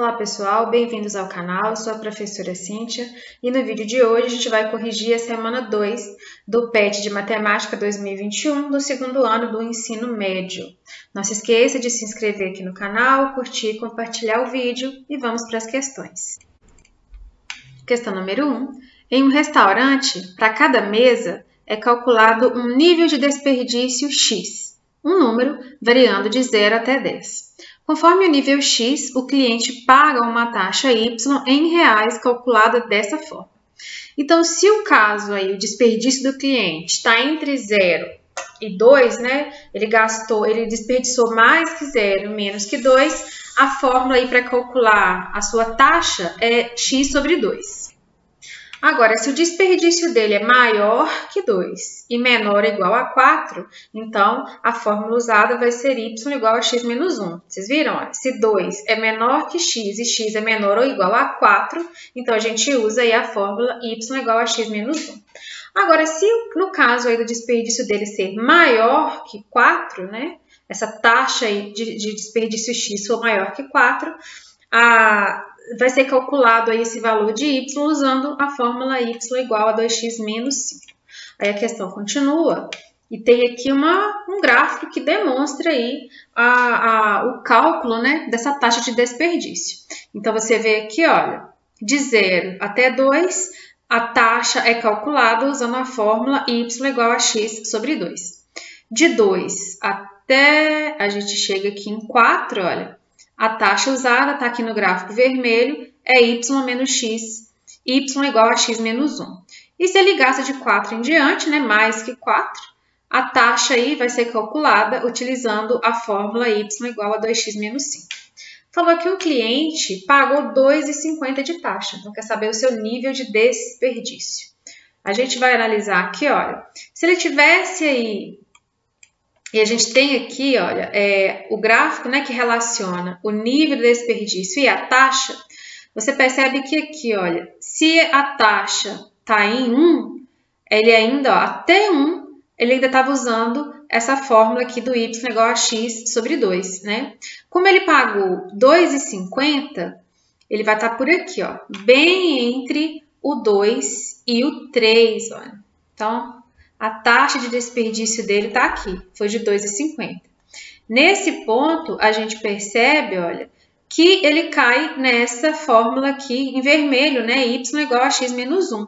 Olá pessoal, bem-vindos ao canal, eu sou a professora Cíntia e no vídeo de hoje a gente vai corrigir a semana 2 do PET de Matemática 2021 do segundo ano do ensino médio. Não se esqueça de se inscrever aqui no canal, curtir e compartilhar o vídeo e vamos para as questões. Questão número 1. Em um restaurante, para cada mesa é calculado um nível de desperdício X, um número variando de 0 até 10. Conforme o nível X, o cliente paga uma taxa Y em reais calculada dessa forma. Então, se o caso aí, o desperdício do cliente está entre 0 e 2, né? Ele desperdiçou mais que 0, menos que 2, a fórmula aí para calcular a sua taxa é X sobre 2. Agora, se o desperdício dele é maior que 2 e menor ou igual a 4, então a fórmula usada vai ser y igual a x menos 1. Vocês viram? Olha, se 2 é menor que x e x é menor ou igual a 4, então a gente usa aí a fórmula y igual a x menos 1. Agora, se no caso aí do desperdício dele ser maior que 4, né? Essa taxa aí de desperdício x for maior que 4, vai ser calculado aí esse valor de y usando a fórmula y igual a 2x menos 5. Aí a questão continua e tem aqui um gráfico que demonstra aí o cálculo, né, dessa taxa de desperdício. Então, você vê aqui, olha, de 0 até 2, a taxa é calculada usando a fórmula y igual a x sobre 2. De 2 até a gente chega aqui em 4, olha, a taxa usada está aqui no gráfico vermelho, é y menos x, y igual a x menos 1. E se ele gasta de 4 em diante, né, mais que 4, a taxa aí vai ser calculada utilizando a fórmula y igual a 2x menos 5. Falou que o cliente pagou 2,50 de taxa, então quer saber o seu nível de desperdício. A gente vai analisar aqui, olha, se ele tivesse aí... E a gente tem aqui, olha, o gráfico, né, que relaciona o nível de desperdício e a taxa. Você percebe que aqui, olha, se a taxa está em 1, ele ainda, ó, até 1, ele ainda estava usando essa fórmula aqui do y igual a x sobre 2, né? Como ele pagou 2,50, ele vai estar por aqui, ó, bem entre o 2 e o 3, olha. Então, a taxa de desperdício dele está aqui, foi de 2,50. Nesse ponto, a gente percebe, olha, que ele cai nessa fórmula aqui em vermelho, né? Y igual a x menos 1.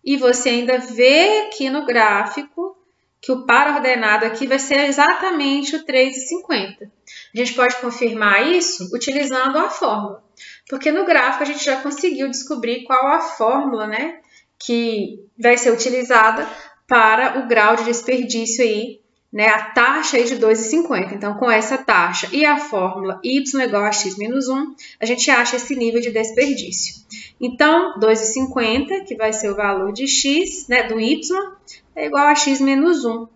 E você ainda vê aqui no gráfico que o par ordenado aqui vai ser exatamente o 3,50. A gente pode confirmar isso utilizando a fórmula, porque no gráfico a gente já conseguiu descobrir qual a fórmula, né, que vai ser utilizada para o grau de desperdício aí, né, a taxa aí de 2,50. Então, com essa taxa e a fórmula y igual a x menos 1, a gente acha esse nível de desperdício. Então, 2,50, que vai ser o valor de x, né, do y, é igual a x menos 1.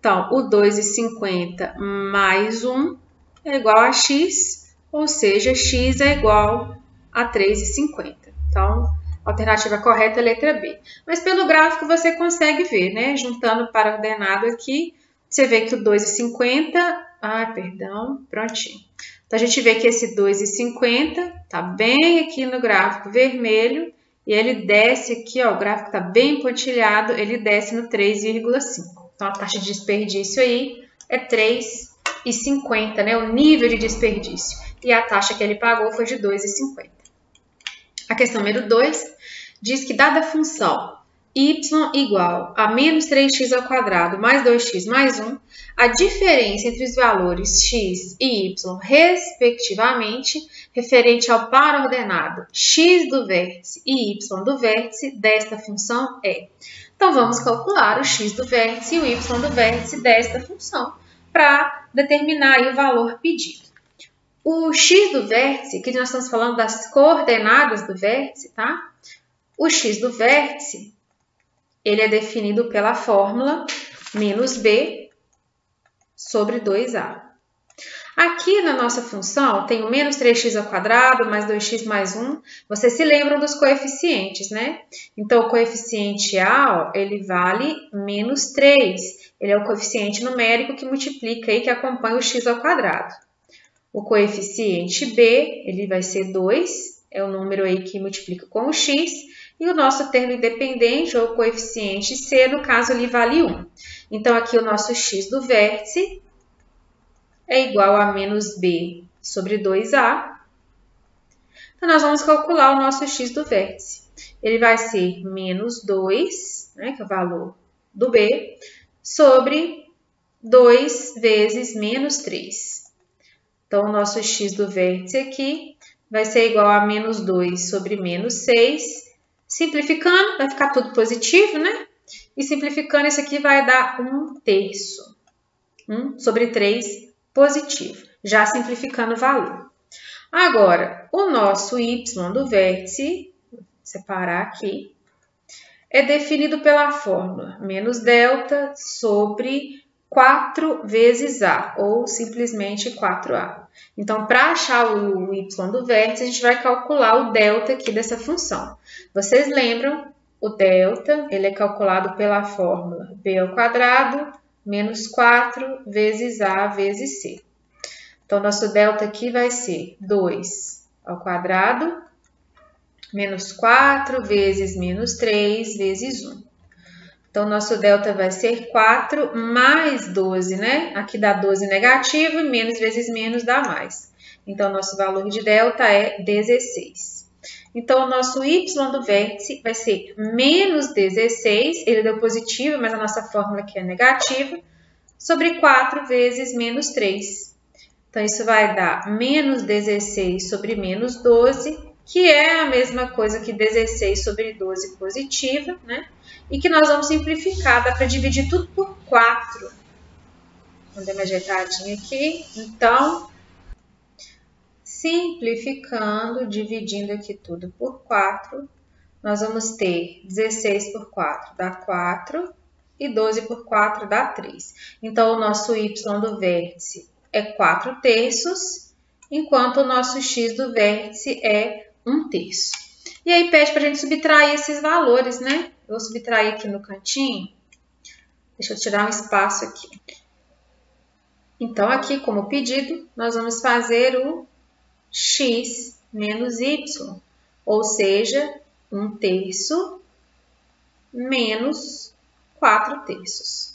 Então, o 2,50 mais 1 é igual a x, ou seja, x é igual a 3,50. Então, a alternativa correta é a letra B. Mas pelo gráfico você consegue ver, né? Juntando para ordenado aqui, você vê que o 2,50... prontinho. Então, a gente vê que esse 2,50 está bem aqui no gráfico vermelho e ele desce aqui, ó, o gráfico está bem pontilhado, ele desce no 3,5. Então, a taxa de desperdício aí é 3,50, né? O nível de desperdício. E a taxa que ele pagou foi de 2,50. A questão número 2 diz que, dada a função y igual a menos 3x ao quadrado mais 2x mais 1, a diferença entre os valores x e y, respectivamente, referente ao par ordenado x do vértice e y do vértice desta função é. Então, vamos calcular o x do vértice e o y do vértice desta função para determinar aí o valor pedido. O x do vértice, que nós estamos falando das coordenadas do vértice, tá? O x do vértice, ele é definido pela fórmula menos b sobre 2a. Aqui na nossa função tem o menos 3x ao quadrado mais 2x mais 1. Vocês se lembram dos coeficientes, né? Então, o coeficiente a, ó, ele vale menos 3. Ele é o coeficiente numérico que multiplica aí, que acompanha o x ao quadrado. O coeficiente B, ele vai ser 2, é o número aí que multiplica com o x, e o nosso termo independente, ou coeficiente C, no caso ali vale 1. Então, aqui o nosso x do vértice é igual a menos b sobre 2a. Então, nós vamos calcular o nosso x do vértice. Ele vai ser menos 2, né, que é o valor do b, sobre 2 vezes menos 3. Então, o nosso x do vértice aqui vai ser igual a menos 2 sobre menos 6. Simplificando, vai ficar tudo positivo, né? E simplificando, isso aqui vai dar 1/3. 1 sobre 3 positivo, já simplificando o valor. Agora, o nosso y do vértice, vou separar aqui, é definido pela fórmula menos delta sobre 4 vezes a, ou simplesmente 4a. Então, para achar o y do vértice, a gente vai calcular o delta aqui dessa função. Vocês lembram, o delta, ele é calculado pela fórmula b ao quadrado menos 4 vezes a vezes c. Então, nosso delta aqui vai ser 2 ao quadrado menos 4 vezes menos 3 vezes 1. Então, nosso delta vai ser 4 mais 12, né? Aqui dá 12 negativo e menos vezes menos dá mais. Então, nosso valor de delta é 16. Então, o nosso y do vértice vai ser menos 16, ele deu positivo, mas a nossa fórmula aqui é negativa, sobre 4 vezes menos 3. Então, isso vai dar menos 16 sobre menos 12, que é a mesma coisa que 16 sobre 12 positiva, né? E que nós vamos simplificar, dá para dividir tudo por 4. Vou dar uma ajeitadinha aqui. Então, simplificando, dividindo aqui tudo por 4, nós vamos ter 16 por 4 dá 4 e 12 por 4 dá 3. Então, o nosso y do vértice é 4/3, enquanto o nosso x do vértice é 1/3. E aí pede para a gente subtrair esses valores, né? Eu vou subtrair aqui no cantinho. Deixa eu tirar um espaço aqui. Então, aqui como pedido, nós vamos fazer o x menos y, ou seja, 1/3 menos 4/3.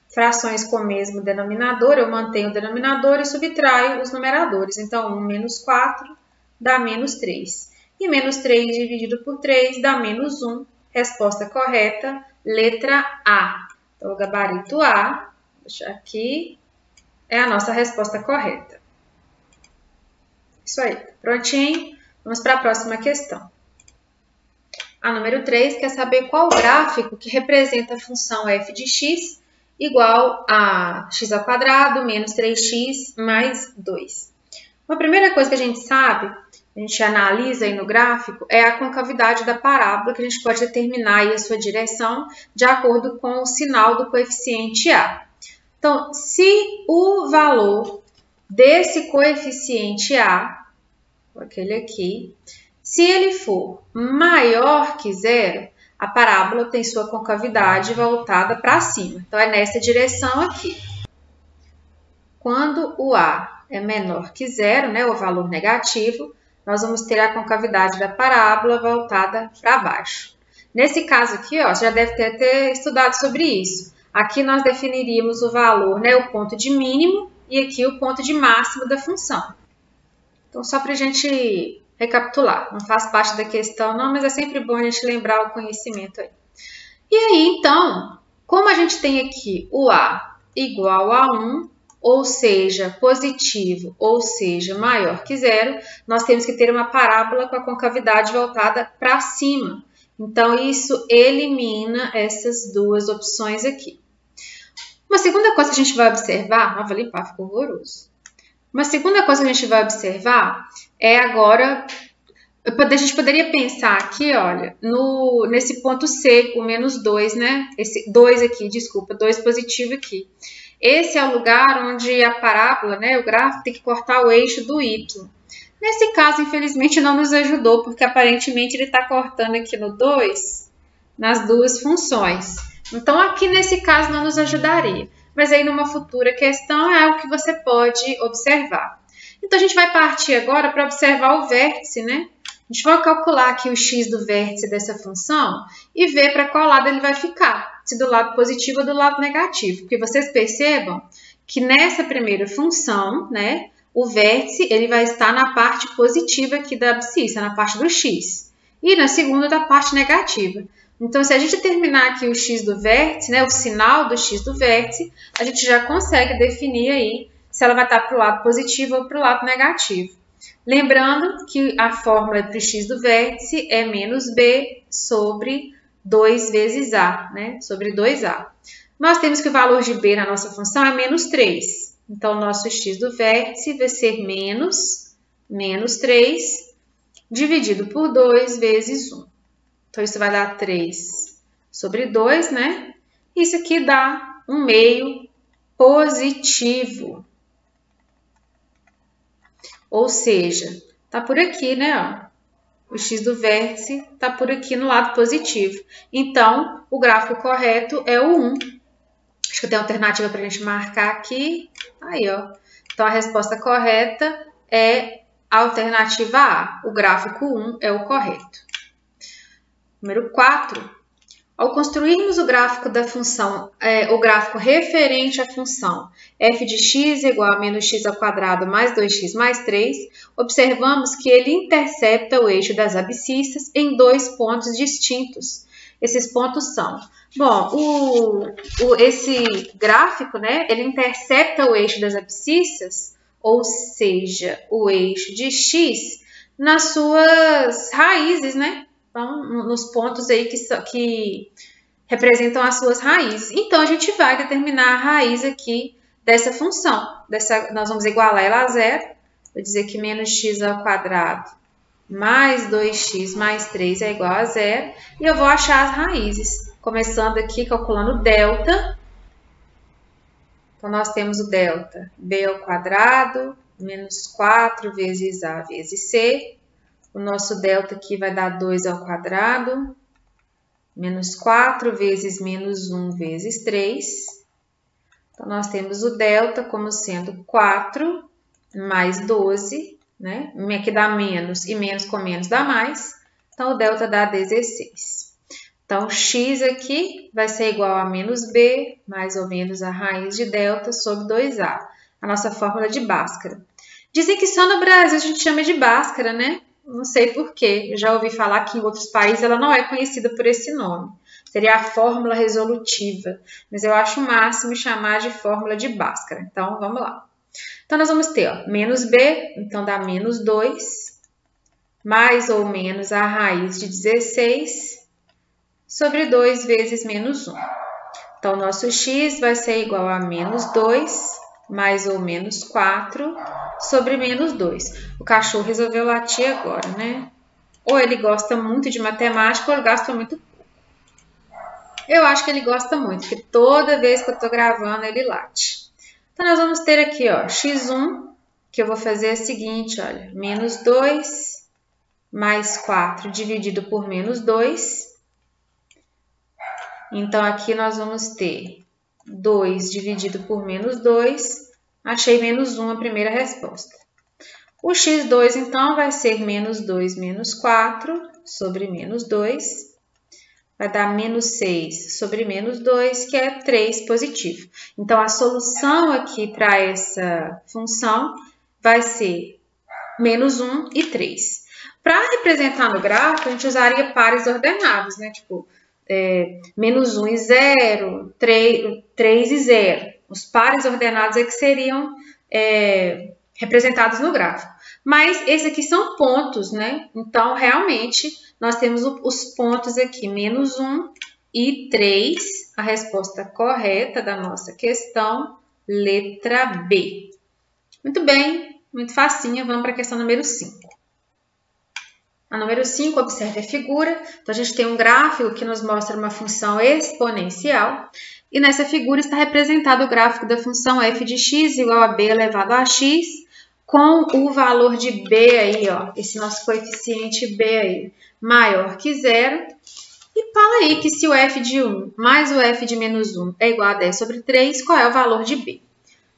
Frações com o mesmo denominador, eu mantenho o denominador e subtraio os numeradores. Então, 1 menos 4 dá menos 3. E menos 3 dividido por 3 dá menos 1. Resposta correta, letra A. Então, o gabarito A, vou deixar aqui, é a nossa resposta correta. Isso aí, prontinho. Vamos para a próxima questão. A número 3 quer saber qual gráfico que representa a função f de x igual a x ao quadrado menos 3x mais 2. Uma primeira coisa que a gente sabe, a gente analisa aí no gráfico, é a concavidade da parábola, que a gente pode determinar aí a sua direção de acordo com o sinal do coeficiente A. Então, se o valor desse coeficiente A, aquele aqui, se ele for maior que 0, a parábola tem sua concavidade voltada para cima. Então, é nessa direção aqui. Quando o A é menor que 0, né, o valor negativo, nós vamos ter a concavidade da parábola voltada para baixo. Nesse caso aqui, ó, você já deve ter estudado sobre isso. Aqui nós definiríamos o valor, né, o ponto de mínimo, e aqui o ponto de máximo da função. Então, só para a gente recapitular, não faz parte da questão não, mas é sempre bom a gente lembrar o conhecimento aí. E aí, então, como a gente tem aqui o A igual a 1, ou seja, positivo, ou seja, maior que 0, nós temos que ter uma parábola com a concavidade voltada para cima. Então, isso elimina essas duas opções aqui. Uma segunda coisa que a gente vai observar, vou limpar, ficou horroroso. Uma segunda coisa que a gente vai observar é agora, a gente poderia pensar aqui, olha, nesse ponto C, o menos 2, né? Esse 2 aqui, desculpa, 2 positivo aqui. Esse é o lugar onde a parábola, né, o gráfico, tem que cortar o eixo do y. Nesse caso, infelizmente, não nos ajudou, porque aparentemente ele está cortando aqui no 2, nas duas funções. Então, aqui nesse caso não nos ajudaria. Mas aí, numa futura questão, é o que você pode observar. Então, a gente vai partir agora para observar o vértice, né? A gente vai calcular aqui o x do vértice dessa função e ver para qual lado ele vai ficar, se do lado positivo ou do lado negativo. Porque vocês percebam que nessa primeira função, né, o vértice ele vai estar na parte positiva aqui da abscissa, na parte do x, e na segunda da parte negativa. Então, se a gente terminar aqui o x do vértice, né, o sinal do x do vértice, a gente já consegue definir aí se ela vai estar para o lado positivo ou para o lado negativo. Lembrando que a fórmula para o x do vértice é menos b sobre 2 vezes a, né? Sobre 2a. Nós temos que o valor de b na nossa função é menos 3. Então, o nosso x do vértice vai ser menos 3 dividido por 2 vezes 1. Então, isso vai dar 3 sobre 2, né? Isso aqui dá um meio positivo. Ou seja, tá por aqui, né? Ó. O x do vértice tá por aqui no lado positivo. Então, o gráfico correto é o 1. Acho que tem alternativa para a gente marcar aqui. Aí, ó. Então, a resposta correta é a alternativa A. O gráfico 1 é o correto. Número 4. Ao construirmos o gráfico da função, o gráfico referente à função f de x igual a menos x ao quadrado mais 2x mais 3, observamos que ele intercepta o eixo das abscissas em 2 pontos distintos. Esses pontos são, bom, esse gráfico, né, ele intercepta o eixo das abscissas, ou seja, o eixo de x, nas suas raízes, né? Então, nos pontos aí que representam as suas raízes. Então, a gente vai determinar a raiz aqui dessa função. Nós vamos igualar ela a zero. Vou dizer que menos x ao quadrado mais 2x mais 3 é igual a zero. E eu vou achar as raízes. Começando aqui calculando o delta. Então, nós temos o delta b ao quadrado menos 4 vezes a vezes c. O nosso delta aqui vai dar 2 ao quadrado, menos 4 vezes menos 1 vezes 3. Então, nós temos o delta como sendo 4 mais 12, né? Aqui dá menos e menos com menos dá mais. Então, o delta dá 16. Então, x aqui vai ser igual a menos b, mais ou menos a raiz de delta sobre 2a. A nossa fórmula de Bhaskara. Dizem que só no Brasil a gente chama de Bhaskara, né? Não sei porquê, eu já ouvi falar que em outros países ela não é conhecida por esse nome. Seria a fórmula resolutiva, mas eu acho o máximo chamar de fórmula de Bhaskara. Então, vamos lá. Então, nós vamos ter, ó, menos b, então dá menos 2, mais ou menos a raiz de 16, sobre 2 vezes menos 1. Então, o nosso x vai ser igual a menos 2, mais ou menos 4, sobre menos 2. O cachorro resolveu latir agora, né? Ou ele gosta muito de matemática ou ele gasta muito pouco. Eu acho que ele gosta muito, porque toda vez que eu tô gravando ele late. Então, nós vamos ter aqui, ó, x1, que eu vou fazer o seguinte, olha, menos 2 mais 4 dividido por menos 2. Então, aqui nós vamos ter 2 dividido por menos 2. Achei menos 1 a primeira resposta. O x2, então, vai ser menos 2 menos 4 sobre menos 2. Vai dar menos 6 sobre menos 2, que é 3 positivo. Então, a solução aqui para essa função vai ser menos 1 e 3. Para representar no gráfico, a gente usaria pares ordenados, né? Tipo, menos 1 e 0, 3 e 0. Os pares ordenados é que seriam representados no gráfico. Mas esses aqui são pontos, né? Então, realmente, nós temos os pontos aqui, menos 1 e 3. A resposta correta da nossa questão, letra B. Muito bem, muito facinha. Vamos para a questão número 5. A número 5, observe a figura. Então, a gente tem um gráfico que nos mostra uma função exponencial. E nessa figura está representado o gráfico da função f de x igual a b elevado a x, com o valor de b aí, ó, esse nosso coeficiente b aí, maior que 0. E fala aí que se o f de 1 mais o f de menos 1 é igual a 10 sobre 3, qual é o valor de b?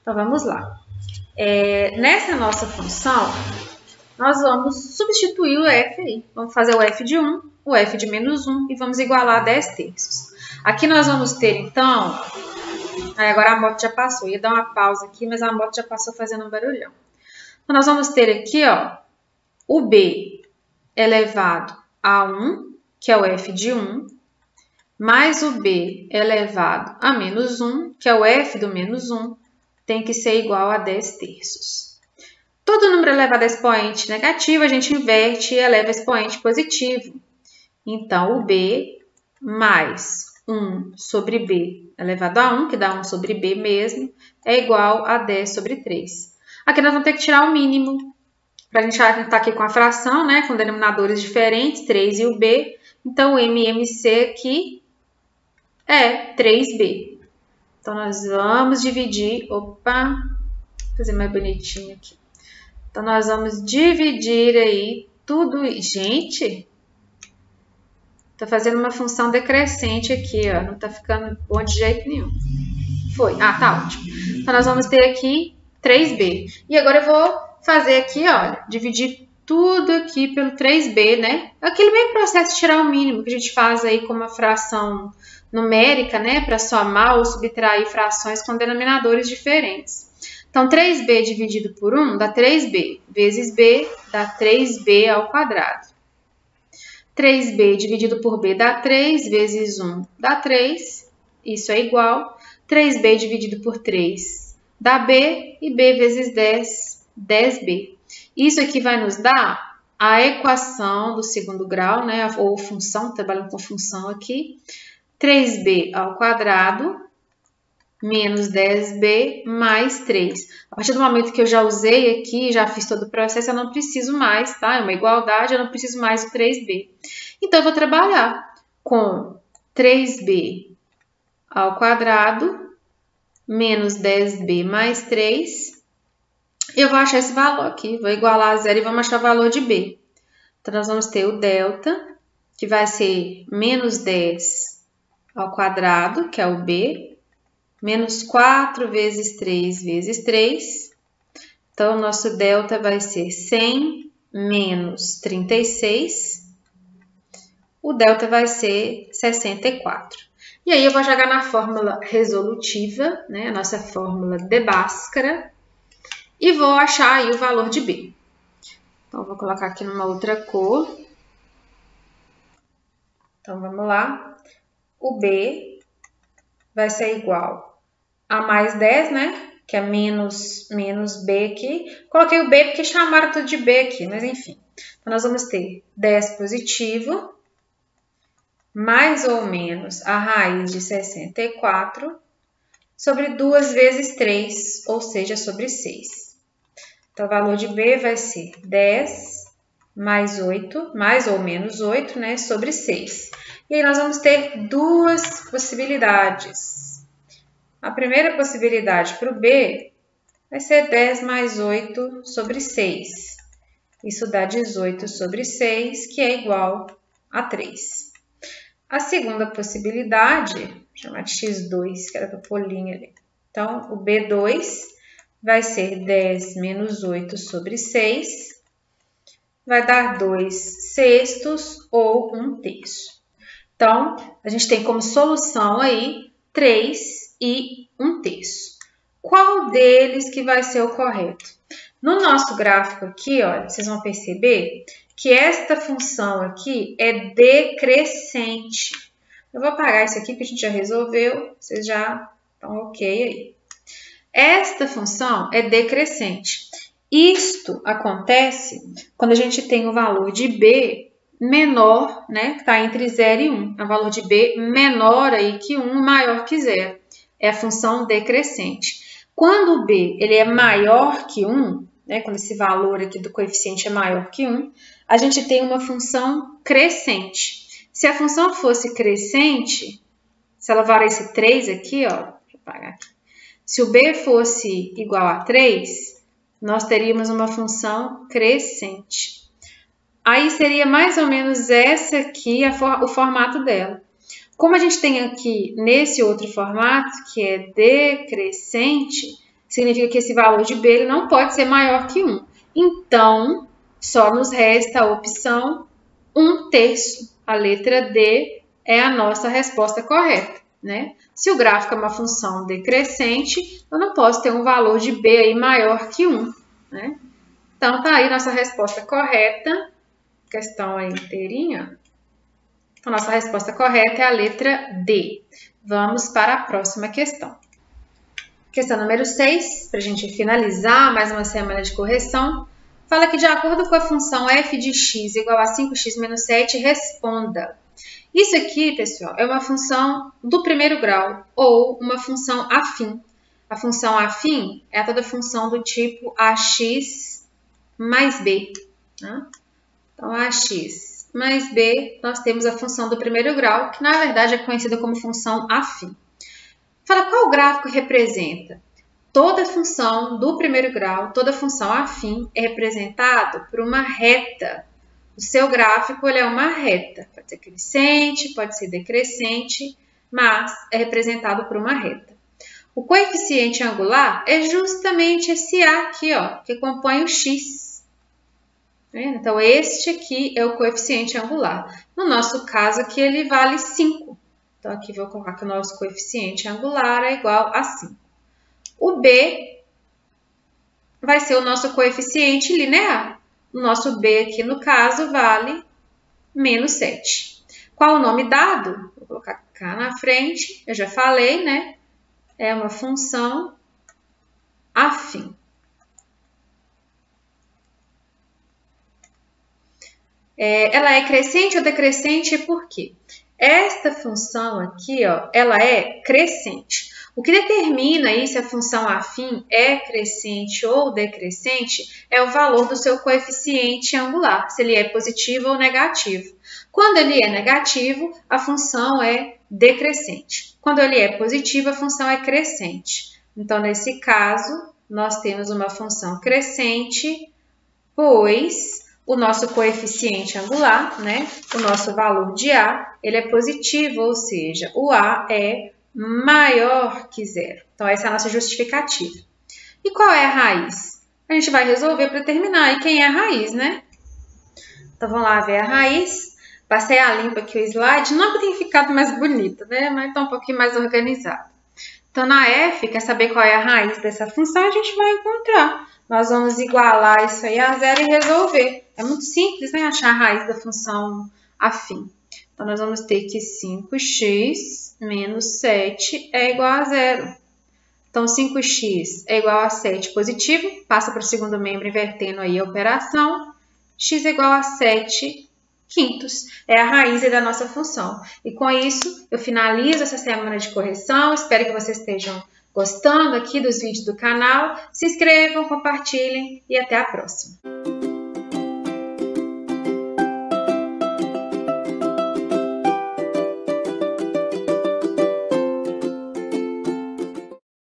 Então, vamos lá. Nessa nossa função, nós vamos substituir o f aí. Vamos fazer o f de 1, o f de menos 1 e vamos igualar a 10 terços. Aqui nós vamos ter, então... agora a moto já passou. Ia dar uma pausa aqui, mas a moto já passou fazendo um barulhão. Então, nós vamos ter aqui, ó, o b elevado a 1, que é o f de 1, mais o b elevado a menos 1, que é o f do menos 1, tem que ser igual a 10 terços. Todo número elevado a expoente negativo, a gente inverte e eleva a expoente positivo. Então, o b mais 1 sobre b elevado a 1, que dá 1 sobre b mesmo, é igual a 10 sobre 3. Aqui nós vamos ter que tirar o mínimo. Para a gente estar aqui com a fração, né, com denominadores diferentes, 3 e o b. Então, o MMC aqui é 3b. Então, nós vamos dividir... Opa! Vou fazer mais bonitinho aqui. Então, nós vamos dividir aí tudo... Gente, tô fazendo uma função decrescente aqui, ó. Não tá ficando bom de jeito nenhum. Foi. Ah, tá ótimo. Então, nós vamos ter aqui 3b. E agora eu vou fazer aqui, olha, dividir tudo aqui pelo 3b, né? Aquele mesmo processo de tirar o mínimo que a gente faz aí com uma fração numérica, né? Para somar ou subtrair frações com denominadores diferentes. Então, 3b dividido por 1 dá 3b, vezes b dá 3b ao quadrado. 3b dividido por b dá 3, vezes 1 dá 3, isso é igual. 3b dividido por 3 dá b, e b vezes 10, 10b. Isso aqui vai nos dar a equação do segundo grau, né? Ou função, trabalhando com função aqui. 3b ao quadrado menos 10b mais 3. A partir do momento que eu já usei aqui, já fiz todo o processo, eu não preciso mais, tá? É uma igualdade, eu não preciso mais do 3b. Então, eu vou trabalhar com 3b ao quadrado menos 10b mais 3. Eu vou achar esse valor aqui, vou igualar a zero e vamos achar o valor de b. Então, nós vamos ter o delta, que vai ser menos 10 ao quadrado, que é o b, menos 4 vezes 3 vezes 3. Então, o nosso delta vai ser 100 menos 36. O delta vai ser 64. E aí, eu vou jogar na fórmula resolutiva, né, a nossa fórmula de Bhaskara, e vou achar aí o valor de b. Então, vou colocar aqui numa outra cor. Então, vamos lá. O b vai ser igual a mais 10, né? Que é menos b aqui. Coloquei o b porque chamaram tudo de b aqui, mas enfim. Então, nós vamos ter 10 positivo, mais ou menos a raiz de 64, sobre 2 vezes 3, ou seja, sobre 6. Então, o valor de b vai ser 10 mais 8, mais ou menos 8, né, sobre 6. E aí, nós vamos ter duas possibilidades. A primeira possibilidade para o b vai ser 10 mais 8 sobre 6. Isso dá 18 sobre 6, que é igual a 3. A segunda possibilidade, vou chamar de x2, que era para pôr linha ali. Então, o b2 vai ser 10 menos 8 sobre 6, vai dar 2 sextos ou 1 terço. Então, a gente tem como solução aí 3 e 1 terço. Qual deles que vai ser o correto? No nosso gráfico aqui, olha, vocês vão perceber que esta função aqui é decrescente. Eu vou apagar isso aqui que a gente já resolveu, vocês já estão ok aí. Esta função é decrescente. Isto acontece quando a gente tem o valor de b menor, né, que está entre 0 e 1. É o valor de b menor aí que 1, maior que 0. É a função decrescente. Quando o b ele é maior que 1, né, quando esse valor aqui do coeficiente é maior que 1, a gente tem uma função crescente. Se a função fosse crescente, se ela valesse 3 aqui, ó, deixa eu apagar aqui. Se o b fosse igual a 3, nós teríamos uma função crescente. Aí seria mais ou menos essa aqui o formato dela. Como a gente tem aqui nesse outro formato, que é decrescente, significa que esse valor de B não pode ser maior que 1. Então, só nos resta a opção 1/3. A letra D é a nossa resposta correta, né? Se o gráfico é uma função decrescente, eu não posso ter um valor de B aí maior que 1, né? Então, tá aí nossa resposta correta. Questão aí inteirinha. Então, nossa resposta correta é a letra D. Vamos para a próxima questão. Questão número 6, para a gente finalizar mais uma semana de correção. Fala que de acordo com a função f de x igual a 5x menos 7, responda. Isso aqui, pessoal, é uma função do primeiro grau ou uma função afim. A função afim é toda função do tipo ax mais b, né? Então, ax mais b, nós temos a função do primeiro grau, que na verdade é conhecida como função afim. Fala qual gráfico representa? Toda função do primeiro grau, toda função afim é representado por uma reta. O seu gráfico ele é uma reta, pode ser crescente, pode ser decrescente, mas é representado por uma reta. O coeficiente angular é justamente esse A aqui, ó, que compõe o x. Então, este aqui é o coeficiente angular. No nosso caso aqui, ele vale 5. Então, aqui vou colocar que o nosso coeficiente angular é igual a 5. O B vai ser o nosso coeficiente linear. O nosso B aqui, no caso, vale menos 7. Qual o nome dado? Vou colocar cá na frente. Eu já falei, né? É uma função afim. Ela é crescente ou decrescente por quê? Esta função aqui, ó, ela é crescente. O que determina aí se a função afim é crescente ou decrescente é o valor do seu coeficiente angular, se ele é positivo ou negativo. Quando ele é negativo, a função é decrescente. Quando ele é positivo, a função é crescente. Então, nesse caso, nós temos uma função crescente, pois o nosso coeficiente angular, né, o nosso valor de A, ele é positivo, ou seja, o A é maior que 0. Então, essa é a nossa justificativa. E qual é a raiz? A gente vai resolver para terminar. E quem é a raiz, né? Então, vamos lá ver a raiz. Passei a limpo aqui o slide. Não que tenha ficado mais bonito, né? Mas está um pouquinho mais organizado. Então, na F, quer saber qual é a raiz dessa função? A gente vai encontrar. Nós vamos igualar isso aí a 0 e resolver. É muito simples, né? Achar a raiz da função afim. Então, nós vamos ter que 5x menos 7 é igual a 0. Então, 5x é igual a 7 positivo. Passa para o segundo membro invertendo aí a operação. X é igual a 7 quintos. É a raiz da nossa função. E com isso, eu finalizo essa semana de correção. Espero que vocês estejam gostando aqui dos vídeos do canal. Se inscrevam, compartilhem e até a próxima.